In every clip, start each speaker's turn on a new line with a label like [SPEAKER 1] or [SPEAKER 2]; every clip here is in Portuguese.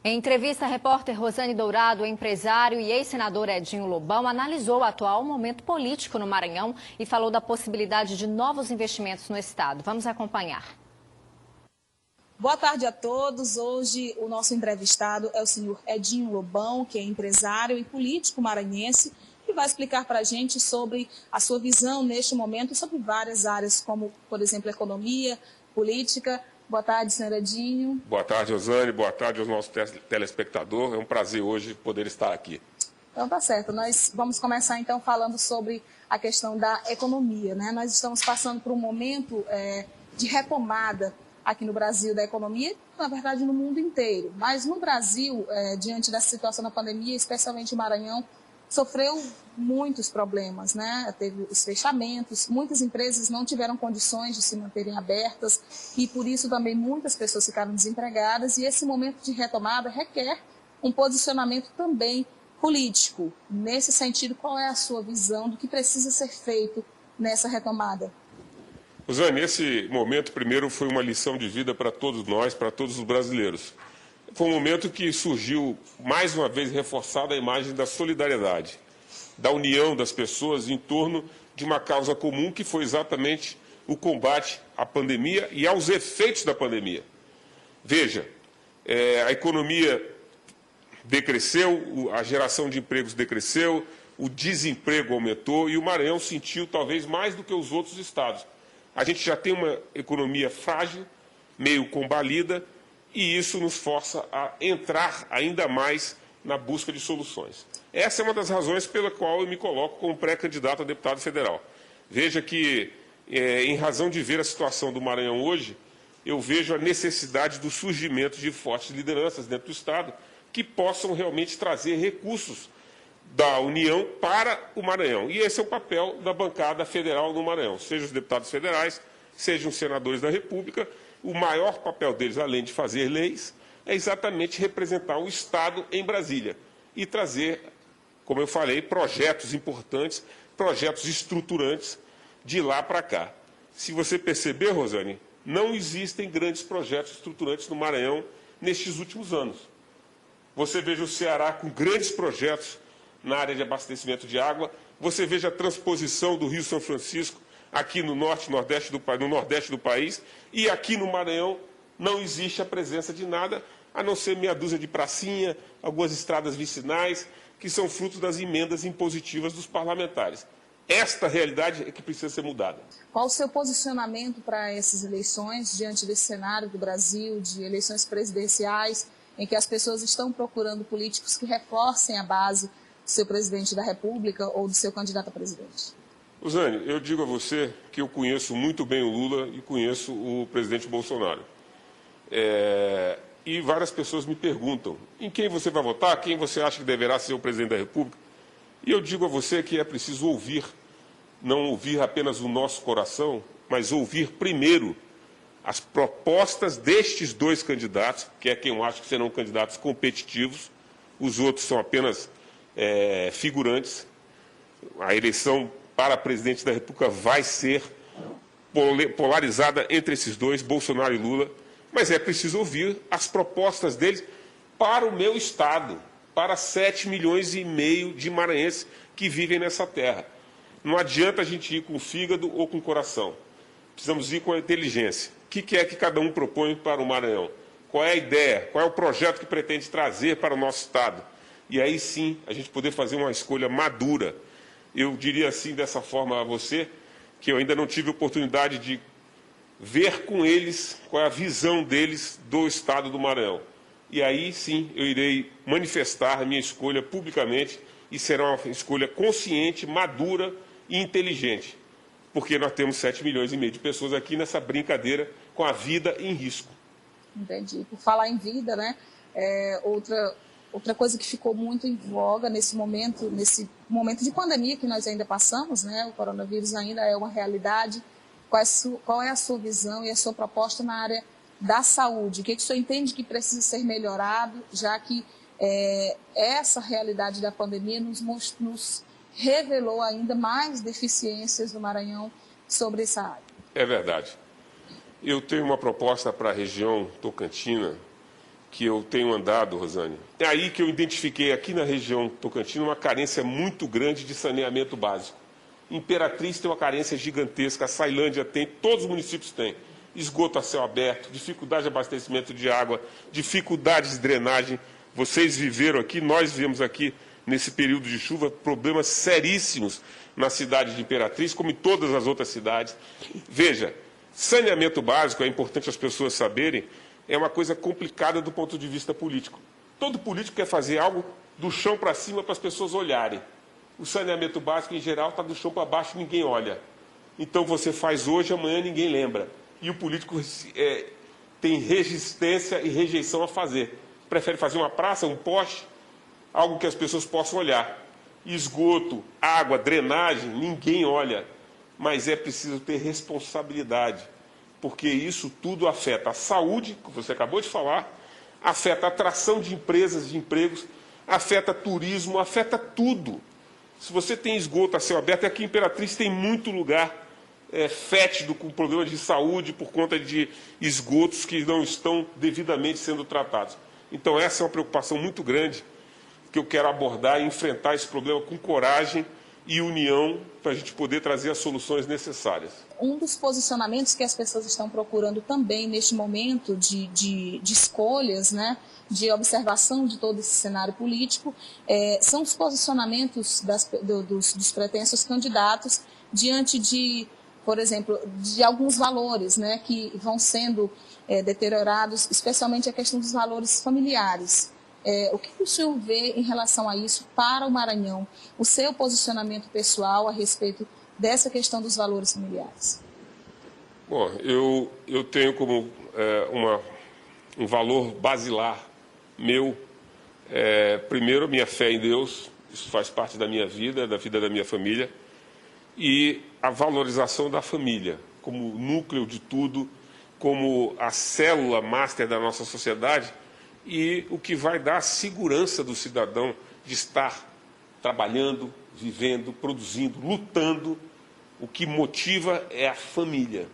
[SPEAKER 1] Em entrevista, a repórter Rosane Dourado, empresário e ex-senador Edinho Lobão, analisou o atual momento político no Maranhão e falou da possibilidade de novos investimentos no estado. Vamos acompanhar.
[SPEAKER 2] Boa tarde a todos. Hoje o nosso entrevistado é o senhor Edinho Lobão, que é empresário e político maranhense, e vai explicar para a gente sobre a sua visão neste momento sobre várias áreas, como, por exemplo, economia, política. Boa tarde, senhor Edinho.
[SPEAKER 3] Boa tarde, Rosane. Boa tarde aos nossos telespectadores. É um prazer hoje poder estar aqui.
[SPEAKER 2] Então tá certo. Nós vamos começar então falando sobre a questão da economia, né? Nós estamos passando por um momento de retomada aqui no Brasil da economia, na verdade no mundo inteiro. Mas no Brasil, diante dessa situação da pandemia, especialmente o Maranhão, sofreu muitos problemas, né? Teve os fechamentos, muitas empresas não tiveram condições de se manterem abertas e por isso também muitas pessoas ficaram desempregadas, e esse momento de retomada requer um posicionamento também político. Nesse sentido, qual é a sua visão do que precisa ser feito nessa retomada?
[SPEAKER 3] Rosane, esse momento primeiro foi uma lição de vida para todos nós, para todos os brasileiros. Foi um momento que surgiu, mais uma vez, reforçada a imagem da solidariedade, da união das pessoas em torno de uma causa comum, que foi exatamente o combate à pandemia e aos efeitos da pandemia. Veja, a economia decresceu, a geração de empregos decresceu, o desemprego aumentou e o Maranhão sentiu talvez mais do que os outros estados. A gente já tem uma economia frágil, meio combalida, e isso nos força a entrar ainda mais na busca de soluções. Essa é uma das razões pela qual eu me coloco como pré-candidato a deputado federal. Veja que, em razão de ver a situação do Maranhão hoje, eu vejo a necessidade do surgimento de fortes lideranças dentro do Estado que possam realmente trazer recursos da União para o Maranhão. E esse é o papel da bancada federal no Maranhão, sejam os deputados federais, sejam os senadores da República. O maior papel deles, além de fazer leis, é exatamente representar o Estado em Brasília e trazer, como eu falei, projetos importantes, projetos estruturantes de lá para cá. Se você perceber, Rosane, não existem grandes projetos estruturantes no Maranhão nestes últimos anos. Você veja o Ceará com grandes projetos na área de abastecimento de água, você veja a transposição do Rio São Francisco aqui no norte, nordeste no nordeste do país, e aqui no Maranhão não existe a presença de nada, a não ser meia dúzia de pracinha, algumas estradas vicinais, que são frutos das emendas impositivas dos parlamentares. Esta realidade é que precisa ser mudada.
[SPEAKER 2] Qual o seu posicionamento para essas eleições, diante desse cenário do Brasil, de eleições presidenciais, em que as pessoas estão procurando políticos que reforcem a base do seu presidente da República ou do seu candidato a presidente?
[SPEAKER 3] Rosane, eu digo a você que eu conheço muito bem o Lula e conheço o presidente Bolsonaro. E várias pessoas me perguntam, em quem você vai votar, quem você acha que deverá ser o presidente da República? E eu digo a você que é preciso ouvir, não ouvir apenas o nosso coração, mas ouvir primeiro as propostas destes dois candidatos, que é quem eu acho que serão candidatos competitivos, os outros são apenas figurantes. A eleição para presidente da República vai ser polarizada entre esses dois, Bolsonaro e Lula, mas é preciso ouvir as propostas deles para o meu Estado, para 7,5 milhões de maranhenses que vivem nessa terra. Não adianta a gente ir com o fígado ou com o coração, precisamos ir com a inteligência. O que é que cada um propõe para o Maranhão? Qual é a ideia? Qual é o projeto que pretende trazer para o nosso Estado? E aí sim a gente poder fazer uma escolha madura. Eu diria assim, dessa forma a você, que eu ainda não tive oportunidade de ver com eles qual é a visão deles do Estado do Maranhão. E aí sim eu irei manifestar a minha escolha publicamente e será uma escolha consciente, madura e inteligente. Porque nós temos 7,5 milhões de pessoas aqui nessa brincadeira com a vida em risco.
[SPEAKER 2] Entendi. Por falar em vida, né? Outra coisa que ficou muito em voga nesse momento de pandemia que nós ainda passamos, né? O coronavírus ainda é uma realidade. Qual é a sua visão e a sua proposta na área da saúde? O que o senhor entende que precisa ser melhorado, já que essa realidade da pandemia nos revelou ainda mais deficiências do Maranhão sobre essa área?
[SPEAKER 3] É verdade. Eu tenho uma proposta para a região tocantina que eu tenho andado, Rosane, é aí que eu identifiquei aqui na região Tocantins uma carência muito grande de saneamento básico. Imperatriz tem uma carência gigantesca, a Sailândia tem, todos os municípios têm. Esgoto a céu aberto, dificuldade de abastecimento de água, dificuldades de drenagem. Vocês viveram aqui, nós vivemos aqui, nesse período de chuva, problemas seríssimos na cidade de Imperatriz, como em todas as outras cidades. Veja, saneamento básico, é importante as pessoas saberem, é uma coisa complicada do ponto de vista político. Todo político quer fazer algo do chão para cima para as pessoas olharem. O saneamento básico, em geral, está do chão para baixo, ninguém olha. Então, você faz hoje, amanhã ninguém lembra. E o político tem resistência e rejeição a fazer. Prefere fazer uma praça, um poste, algo que as pessoas possam olhar. Esgoto, água, drenagem, ninguém olha. Mas é preciso ter responsabilidade, porque isso tudo afeta a saúde, que você acabou de falar, afeta a atração de empresas, de empregos, afeta turismo, afeta tudo. Se você tem esgoto a céu aberto, aqui em Imperatriz tem muito lugar fétido com problemas de saúde por conta de esgotos que não estão devidamente sendo tratados. Então, essa é uma preocupação muito grande que eu quero abordar e enfrentar esse problema com coragem e união para a gente poder trazer as soluções necessárias.
[SPEAKER 2] Um dos posicionamentos que as pessoas estão procurando também neste momento de escolhas, né, de observação de todo esse cenário político, são os posicionamentos dos pretensos candidatos diante de, por exemplo, de alguns valores, né, que vão sendo deteriorados, especialmente a questão dos valores familiares. O que o senhor vê em relação a isso para o Maranhão? O seu posicionamento pessoal a respeito dessa questão dos valores familiares?
[SPEAKER 3] Bom, eu tenho como um valor basilar meu, primeiro, minha fé em Deus, isso faz parte da minha vida, da vida da minha família, e a valorização da família como núcleo de tudo, como a célula máster da nossa sociedade, e o que vai dar a segurança do cidadão de estar trabalhando, vivendo, produzindo, lutando. O que motiva é a família.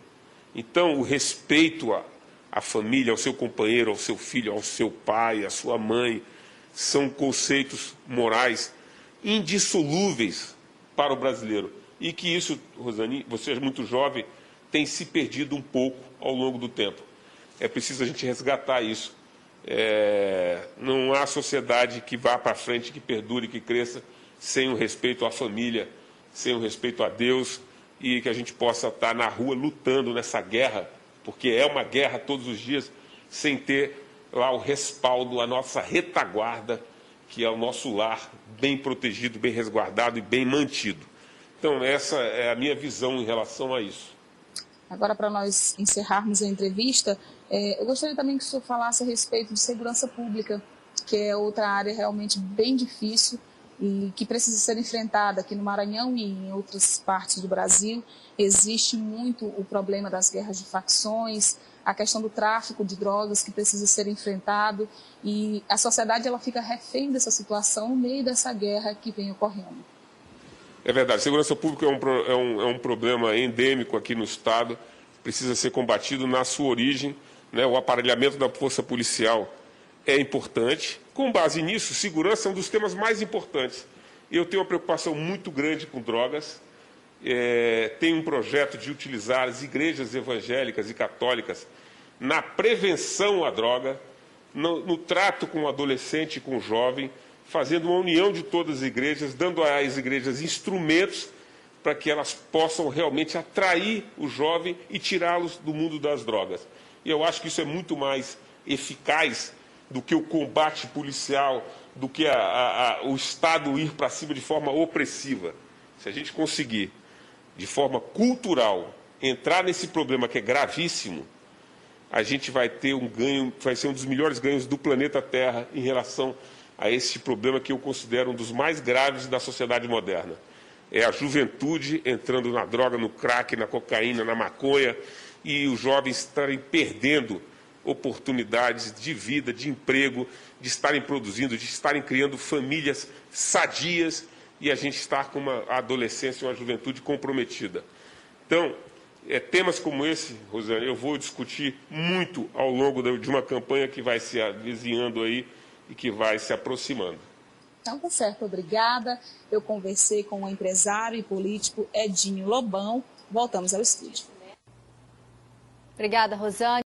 [SPEAKER 3] Então, o respeito à família, ao seu companheiro, ao seu filho, ao seu pai, à sua mãe, são conceitos morais indissolúveis para o brasileiro. E que isso, Rosane, você é muito jovem, tem se perdido um pouco ao longo do tempo. É preciso a gente resgatar isso. Não há sociedade que vá para frente, que perdure, que cresça, sem o respeito à família, sem o respeito a Deus, e que a gente possa estar na rua lutando nessa guerra, porque é uma guerra todos os dias, sem ter lá o respaldo, a nossa retaguarda, que é o nosso lar, bem protegido, bem resguardado e bem mantido. Então, essa é a minha visão em relação a isso.
[SPEAKER 2] Agora, para nós encerrarmos a entrevista, eu gostaria também que o senhor falasse a respeito de segurança pública, que é outra área realmente bem difícil e que precisa ser enfrentada aqui no Maranhão e em outras partes do Brasil. Existe muito o problema das guerras de facções, a questão do tráfico de drogas que precisa ser enfrentado, e a sociedade ela fica refém dessa situação no meio dessa guerra que vem ocorrendo.
[SPEAKER 3] É verdade, segurança pública é um problema endêmico aqui no Estado, precisa ser combatido na sua origem, né? O aparelhamento da força policial é importante. Com base nisso, segurança é um dos temas mais importantes. Eu tenho uma preocupação muito grande com drogas. Tenho um projeto de utilizar as igrejas evangélicas e católicas na prevenção à droga, no trato com o adolescente e com o jovem, fazendo uma união de todas as igrejas, dando às igrejas instrumentos para que elas possam realmente atrair o jovem e tirá-los do mundo das drogas. E eu acho que isso é muito mais eficaz do que o combate policial, do que o Estado ir para cima de forma opressiva. Se a gente conseguir, de forma cultural, entrar nesse problema que é gravíssimo, a gente vai ter um ganho, vai ser um dos melhores ganhos do planeta Terra em relação a esse problema que eu considero um dos mais graves da sociedade moderna. É a juventude entrando na droga, no crack, na cocaína, na maconha, e os jovens estarem perdendo oportunidades de vida, de emprego, de estarem produzindo, de estarem criando famílias sadias, e a gente estar com uma adolescência e uma juventude comprometida. Então, Temas como esse, Rosane, eu vou discutir muito ao longo de uma campanha que vai se avizinhando aí e que vai se aproximando.
[SPEAKER 2] Então, tá certo, obrigada. Eu conversei com o empresário e político Edinho Lobão. Voltamos ao estúdio.
[SPEAKER 1] Obrigada, Rosane.